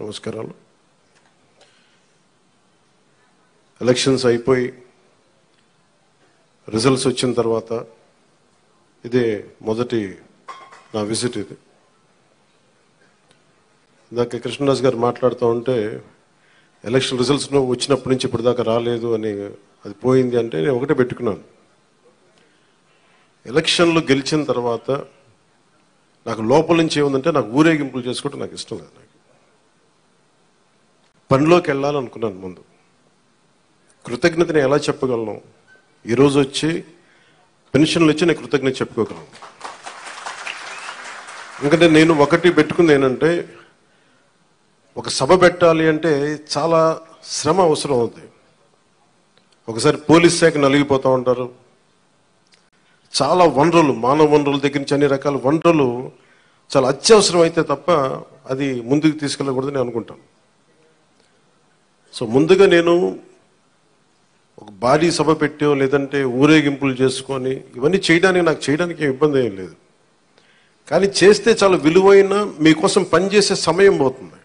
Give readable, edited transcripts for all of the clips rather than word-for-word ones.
నమస్కారాలు. ఎలక్షన్స్ అయిపోయి రిజల్ట్స్ వచ్చిన తర్వాత ఇదే మొదటి నా విజిట్. ఇది ఇందాక కృష్ణదాస్ గారు మాట్లాడుతూ ఉంటే ఎలక్షన్ రిజల్ట్స్ వచ్చినప్పటి నుంచి ఇప్పటిదాకా రాలేదు అని, అది పోయింది అంటే నేను ఒకటే పెట్టుకున్నాను. ఎలక్షన్లు గెలిచిన తర్వాత నాకు లోపల నుంచి ఏముందంటే నాకు ఊరేగింపులు చేసుకోవడం నాకు ఇష్టం లేదు. నాకు పనిలోకి వెళ్ళాలనుకున్నాను. ముందు కృతజ్ఞతని ఎలా చెప్పగలను? ఈరోజు వచ్చి పెన్షన్లు వచ్చి నేను కృతజ్ఞత చెప్పుకోగలను. ఎందుకంటే నేను ఒకటి పెట్టుకుంది ఏంటంటే, ఒక సభ పెట్టాలి అంటే చాలా శ్రమ అవసరం అవుతుంది. ఒకసారి పోలీస్ శాఖ నలిగిపోతూ ఉంటారు. చాలా వనరులు, మానవ వనరుల దగ్గర నుంచి అన్ని రకాల వనరులు చాలా అత్యవసరం అయితే తప్ప అది ముందుకు తీసుకెళ్ళకూడదని అనుకుంటాను. సో ముందుగా నేను ఒక భారీ సభ పెట్టో లేదంటే ఊరేగింపులు చేసుకొని ఇవన్నీ చేయడానికి ఇబ్బంది ఏం లేదు. కానీ చేస్తే చాలా విలువైన మీకోసం పనిచేసే సమయం పోతుంది.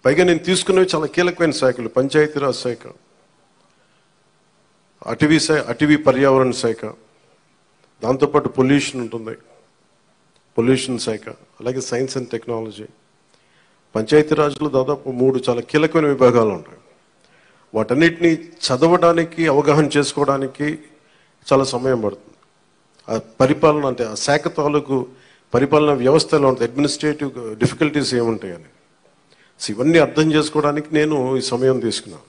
పైగా నేను తీసుకున్నవి చాలా కీలకమైన శాఖలు: పంచాయతీరాజ్ శాఖ, అటవీ పర్యావరణ శాఖ, దాంతోపాటు పొల్యూషన్ ఉంటుంది, పొల్యూషన్ శాఖ, అలాగే సైన్స్ అండ్ టెక్నాలజీ. పంచాయతీరాజ్లో దాదాపు 3 చాలా కీలకమైన విభాగాలు ఉంటాయి. వాటన్నిటినీ చదవడానికి, అవగాహన చేసుకోవడానికి చాలా సమయం పడుతుంది. ఆ పరిపాలన అంటే ఆ శాఖ తాలూకు పరిపాలన వ్యవస్థ ఎలా ఉంటుంది, అడ్మినిస్ట్రేటివ్ డిఫికల్టీస్ ఏముంటాయని, ఇవన్నీ అర్థం చేసుకోవడానికి నేను ఈ సమయం తీసుకున్నాను.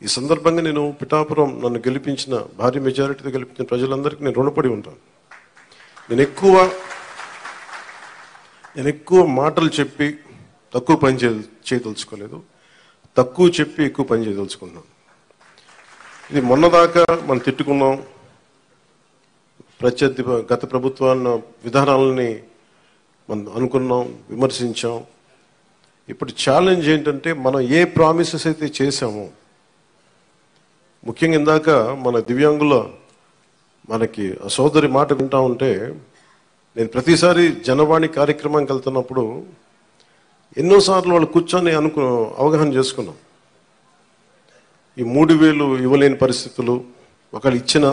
ఈ సందర్భంగా నేను పిఠాపురం నన్ను గెలిపించిన, భారీ మెజారిటీతో గెలిపించిన ప్రజలందరికీ నేను రుణపడి ఉంటాను. నేను ఎక్కువ మాటలు చెప్పి తక్కువ పని చేయదలుచుకోలేదు, తక్కువ చెప్పి ఎక్కువ పని చేయదలుచుకున్నాను. ఇది మొన్నదాకా మనం తిట్టుకున్నాం, గత ప్రభుత్వాన్ని విధానాలని మనం అనుకున్నాం, విమర్శించాం. ఇప్పుడు ఛాలెంజ్ ఏంటంటే, మనం ఏ ప్రామిసెస్ అయితే చేశామో, ముఖ్యంగా ఇందాక మన దివ్యాంగుల మనకి సోదరి మాట వింటా ఉంటే, నేను ప్రతిసారి జనవాణి కార్యక్రమానికి వెళ్తున్నప్పుడు ఎన్నోసార్లు వాళ్ళు కూర్చొని అవగాహన చేసుకున్నాం. ఈ 3,000 ఇవ్వలేని పరిస్థితులు, ఒకళ్ళు ఇచ్చిన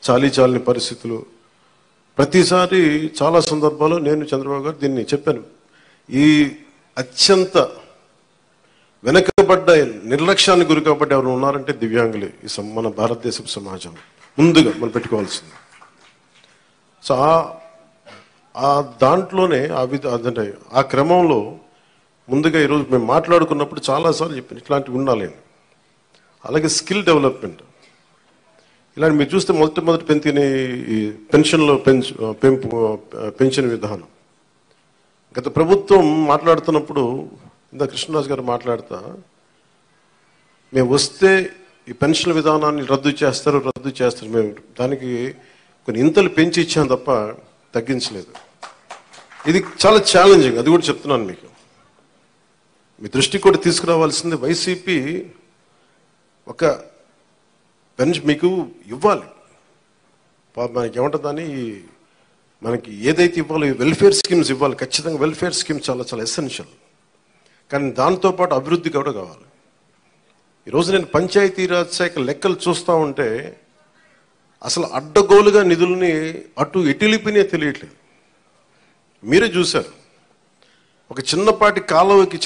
చాలీచాలని పరిస్థితులు. ప్రతిసారి చాలా సందర్భాల్లో నేను చంద్రబాబు గారు దీన్ని చెప్పాను. ఈ అత్యంత వెనకబడ్డ, నిర్లక్ష్యానికి గురి కాబట్టి ఎవరు ఉన్నారంటే దివ్యాంగులే ఈ మన భారతదేశపు సమాజం ముందుగా మనం పెట్టుకోవాల్సింది. సో ఆ దాంట్లోనే అదంటే ఆ క్రమంలో ముందుగా ఈరోజు మేము మాట్లాడుకున్నప్పుడు చాలాసార్లు చెప్పాను ఇట్లాంటివి ఉండాలి. అలాగే స్కిల్ డెవలప్మెంట్, ఇలాంటి మీరు చూస్తే మొదటి పెంచిన ఈ పెన్షన్లో పెన్షన్ విధానం గత ప్రభుత్వం మాట్లాడుతున్నప్పుడు, ఇందా కృష్ణదాస్ గారు మాట్లాడతా, మేము వస్తే ఈ పెన్షన్ విధానాన్ని రద్దు చేస్తారు. మేము దానికి కొన్ని ఇంతలు పెంచి ఇచ్చాం తప్ప తగ్గించలేదు. ఇది చాలా ఛాలెంజింగ్, అది కూడా చెప్తున్నాను మీకు. మీ దృష్టికి కూడా తీసుకురావాల్సింది, వైసీపీ ఒక పెన్షన్ మీకు ఇవ్వాలి. మనకి ఏమంటుందని, మనకి ఏదైతే ఇవ్వాలో వెల్ఫేర్ స్కీమ్స్ ఇవ్వాలి. ఖచ్చితంగా వెల్ఫేర్ స్కీమ్ చాలా చాలా ఎసెన్షియల్. కానీ దాంతోపాటు అభివృద్ధి కూడా కావాలి. ఈరోజు నేను పంచాయతీరాజ్ శాఖ లెక్కలు చూస్తూ ఉంటే అసలు అడ్డగోలుగా నిధుల్ని అటు ఎటులిపినే తెలియట్లేదు. మీరే చూశారు, ఒక చిన్నపాటి కాలువకి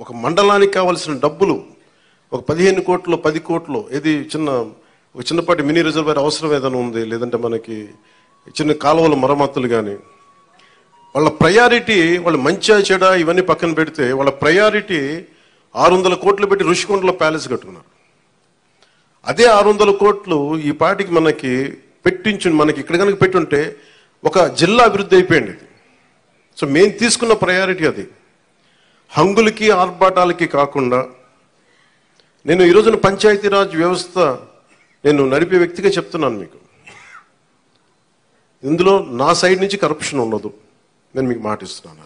ఒక మండలానికి కావాల్సిన డబ్బులు ఒక 15 కోట్లు 10 కోట్లు, ఏది ఒక చిన్నపాటి మినీ రిజర్వాయర్ అవసరం ఏదైనా ఉంది, లేదంటే మనకి చిన్న కాలువల మరమ్మతులు కానీ, వాళ్ళ ప్రయారిటీ, వాళ్ళు మంచిగా చెడ ఇవన్నీ పక్కన పెడితే వాళ్ళ ప్రయారిటీ 600 కోట్లు పెట్టి ఋషికొండలో ప్యాలెస్ కట్టుకున్నారు. అదే 600 కోట్లు ఈ పాటికి మనకి ఇక్కడ కనుక పెట్టుంటే ఒక జిల్లా అభివృద్ధి అయిపోయింది. సో మేము తీసుకున్న ప్రయారిటీ అది. హంగులకి ఆర్భాటాలకి కాకుండా, నేను ఈ రోజున పంచాయతీరాజ్ వ్యవస్థ నేను నడిపే వ్యక్తిగా చెప్తున్నాను మీకు, ఇందులో నా సైడ్ నుంచి కరప్షన్ ఉండదు, నేను మీకు మాటిస్తున్నాను.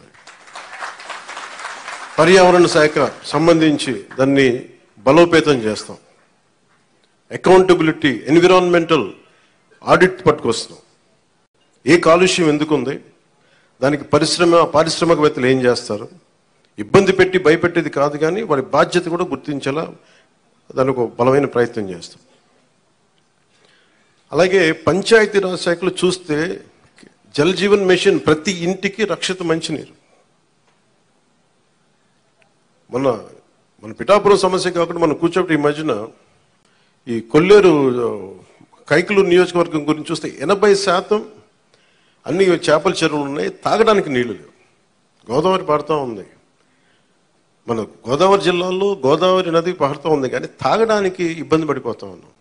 పర్యావరణ శాఖ సంబంధించి దాన్ని బలోపేతం చేస్తాం. అకౌంటబిలిటీ, ఎన్విరాన్మెంటల్ ఆడిట్ పట్టుకొస్తాం. ఏ కాలుష్యం ఎందుకు ఉంది, దానికి పారిశ్రామికవేత్తలు ఏం చేస్తారు? ఇబ్బంది పెట్టి భయపెట్టేది కాదు, కానీ వారి బాధ్యత కూడా గుర్తించేలా దానికి ఒక బలమైన ప్రయత్నం చేస్తాం. అలాగే పంచాయతీరాజ్ శాఖలు చూస్తే జల్ జీవన్ మిషన్ ప్రతి ఇంటికి రక్షిత మంచినీరు. మన పిఠాపురం సమస్య కాకుండా మనం కూర్చోబెట్టి ఈ మధ్యన ఈ కొల్లేరు కైకలూరు నియోజకవర్గం గురించి చూస్తే 80% అన్ని చేపల చెరువులు ఉన్నాయి, తాగడానికి నీళ్లు లేవు. గోదావరి పారుతూ ఉంది, మన గోదావరి జిల్లాలో గోదావరి నది పారుతూ ఉంది, కానీ తాగడానికి ఇబ్బంది పడిపోతా ఉన్నాం.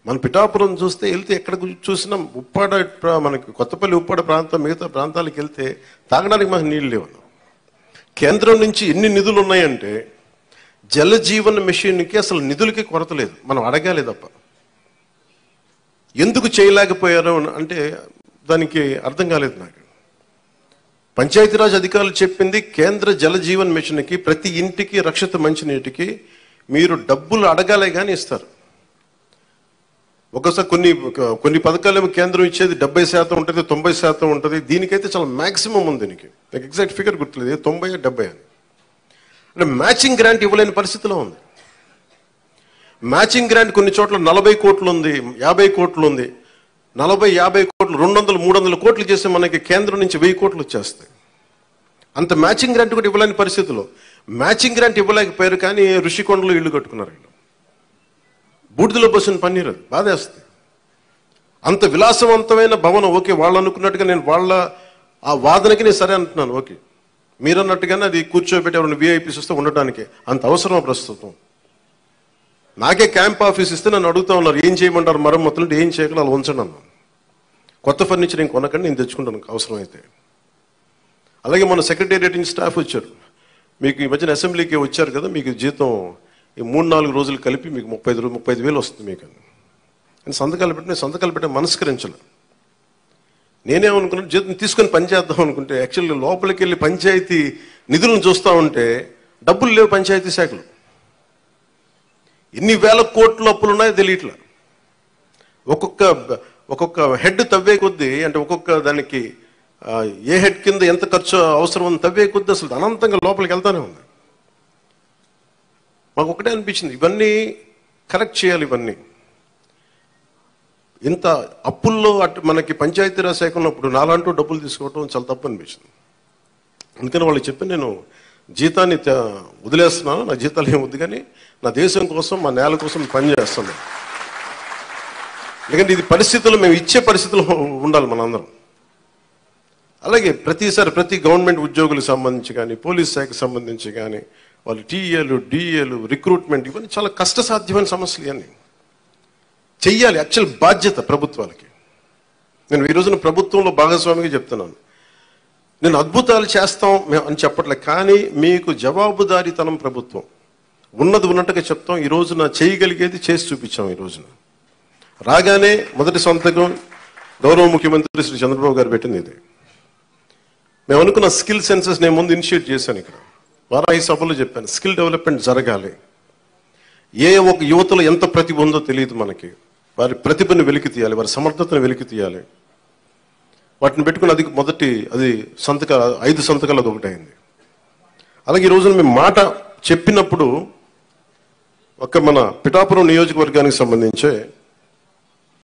మన పిఠాపురం చూస్తే వెళ్తే ఎక్కడ చూసినా ఉప్పాడ, మనకి కొత్తపల్లి ఉప్పాడ ప్రాంతం, మిగతా ప్రాంతాలకు వెళ్తే తాగడానికి మనకు నీళ్ళు లేవు. కేంద్రం నుంచి ఎన్ని నిధులు ఉన్నాయంటే జల జీవన్ మిషన్కి అసలు నిధులకి కొరత లేదు, మనం అడగాలి తప్ప. ఎందుకు చేయలేకపోయారు అంటే దానికి అర్థం కాలేదు నాకు. పంచాయతీరాజ్ అధికారులు చెప్పింది కేంద్ర జల జీవన్ మిషన్కి ప్రతి ఇంటికి రక్షిత మంచినీటికి మీరు డబ్బులు అడగాలే కానీ ఇస్తారు. ఒకసారి కొన్ని పథకాలేమో కేంద్రం ఇచ్చేది 70% ఉంటుంది, 90% ఉంటుంది. దీనికైతే చాలా మ్యాక్సిమం ఉంది. దీనికి నాకు ఎగ్జాక్ట్ ఫిగర్ గుర్తులేదు, 90, 70 అని. అంటే మ్యాచింగ్ గ్రాంట్ ఇవ్వలేని పరిస్థితిలో ఉంది. మ్యాచింగ్ గ్రాంట్ కొన్ని చోట్ల 40 కోట్లు ఉంది, 50 కోట్లు ఉంది. 40, 50 కోట్లు 200, 300 కోట్లు చేస్తే మనకి కేంద్రం నుంచి 1000 కోట్లు వచ్చేస్తాయి. అంత మ్యాచింగ్ గ్రాంట్ కూడా ఇవ్వలేని పరిస్థితిలో మ్యాచింగ్ గ్రాంట్ ఇవ్వలేకపోయారు, కానీ ఋషికొండలో ఇల్లు కట్టుకున్నారు. బూడిదలో పోసిన పన్నీరు, అది బాధేస్తుంది. అంత విలాసవంతమైన భవనం, ఓకే వాళ్ళు అనుకున్నట్టుగా నేను వాళ్ళ ఆ వాదనకి నేను సరే అంటున్నాను, ఓకే మీరు అన్నట్టుగానే అది కూర్చోబెట్టి ఎవరైనా విఐపీస్ వస్తే ఉండటానికి అంత అవసరం ప్రస్తుతం. నాకే క్యాంప్ ఆఫీస్ ఇస్తే నన్ను అడుగుతా ఉన్నారు ఏం చేయమంటారు మరమ్మతులు అంటే, ఏం చేయగల అలా ఉంచండి అన్నాను. కొత్త ఫర్నిచర్ ఏం కొనకండి, నేను తెచ్చుకుంటాను అవసరం అయితే. అలాగే మన సెక్రటేరియట్ నుంచి స్టాఫ్ వచ్చారు, మీకు ఈ మధ్యన అసెంబ్లీకి వచ్చారు కదా, మీకు జీతం ఈ 3-4 రోజులు కలిపి మీకు 35,000 వస్తుంది మీకు అని సంతకాలు పెట్టే మనస్కరించలే. నేనేమనుకున్నాను, జీతం తీసుకొని పని చేద్దాం అనుకుంటే యాక్చువల్లీ లోపలికి వెళ్ళి పంచాయతీ నిధులను చూస్తూ ఉంటే డబ్బులు లేవు. పంచాయతీ శాఖలు ఎన్ని వేల కోట్ల అప్పులు ఉన్నాయో తెలియట్లా. ఒక్కొక్క హెడ్ తవ్వే కొద్దీ, అంటే ఒక్కొక్క దానికి ఏ హెడ్ కింద ఎంత ఖర్చు అవసరం అని తవ్వే కొద్దీ అసలు అనంతంగా లోపలికి వెళ్తానే ఉంది. మాకు ఒకటే అనిపించింది, ఇవన్నీ కరెక్ట్ చేయాలి. ఇవన్నీ ఇంత అప్పుల్లో మనకి పంచాయతీరాజ్ శాఖ ఉన్నప్పుడు నాలాంటూ డబ్బులు తీసుకోవటం చాలా తప్పు అనిపించింది. అందుకని వాళ్ళు చెప్పి నేను జీతాన్ని వదిలేస్తున్నాను, నా జీతాలు ఏం వద్దు, కానీ నా దేశం కోసం, మా నేల కోసం పని చేస్తాను. ఎందుకంటే ఇది పరిస్థితుల్లో మేము ఇచ్చే పరిస్థితుల్లో ఉండాలి మనందరం. అలాగే ప్రతి గవర్నమెంట్ ఉద్యోగులకు సంబంధించి కానీ, పోలీస్ శాఖకు సంబంధించి కానీ, వాళ్ళు టీఏలు, డిఏలు, రిక్రూట్మెంట్, ఇవన్నీ చాలా కష్టసాధ్యమైన సమస్యలు. ఇవన్నీ చెయ్యాలి, యాక్చువల్ బాధ్యత ప్రభుత్వాలకి. నేను ఈ రోజున ప్రభుత్వంలో భాగస్వామిగా చెప్తున్నాను, నేను అద్భుతాలు చేస్తాం అని చెప్పట్లే, కానీ మీకు జవాబుదారీతనం ప్రభుత్వం ఉన్నట్టుగా చెప్తాం. ఈ రోజున చేయగలిగేది చేసి చూపించాం. ఈ రోజున రాగానే మొదటి సంతకం గౌరవ ముఖ్యమంత్రి శ్రీ చంద్రబాబు గారు పెట్టింది ఇదే. మేము అనుకున్న స్కిల్ సెన్సెస్ నేను ముందు ఇనిషియేట్ చేశాను. ఇక్కడ వారాహి సభలో చెప్పాను, స్కిల్ డెవలప్మెంట్ జరగాలి. ఒక యువతలో ఎంత ప్రతిభ ఉందో తెలియదు మనకి, వారి ప్రతిభను వెలికి తీయాలి, వారి సమర్థతను వెలికి తీయాలి. వాటిని పెట్టుకుని అది 5 సంతకాలు అది ఒకటి అయింది. అలాగే ఈ రోజున మేము మాట చెప్పినప్పుడు మన పిఠాపురం నియోజకవర్గానికి సంబంధించే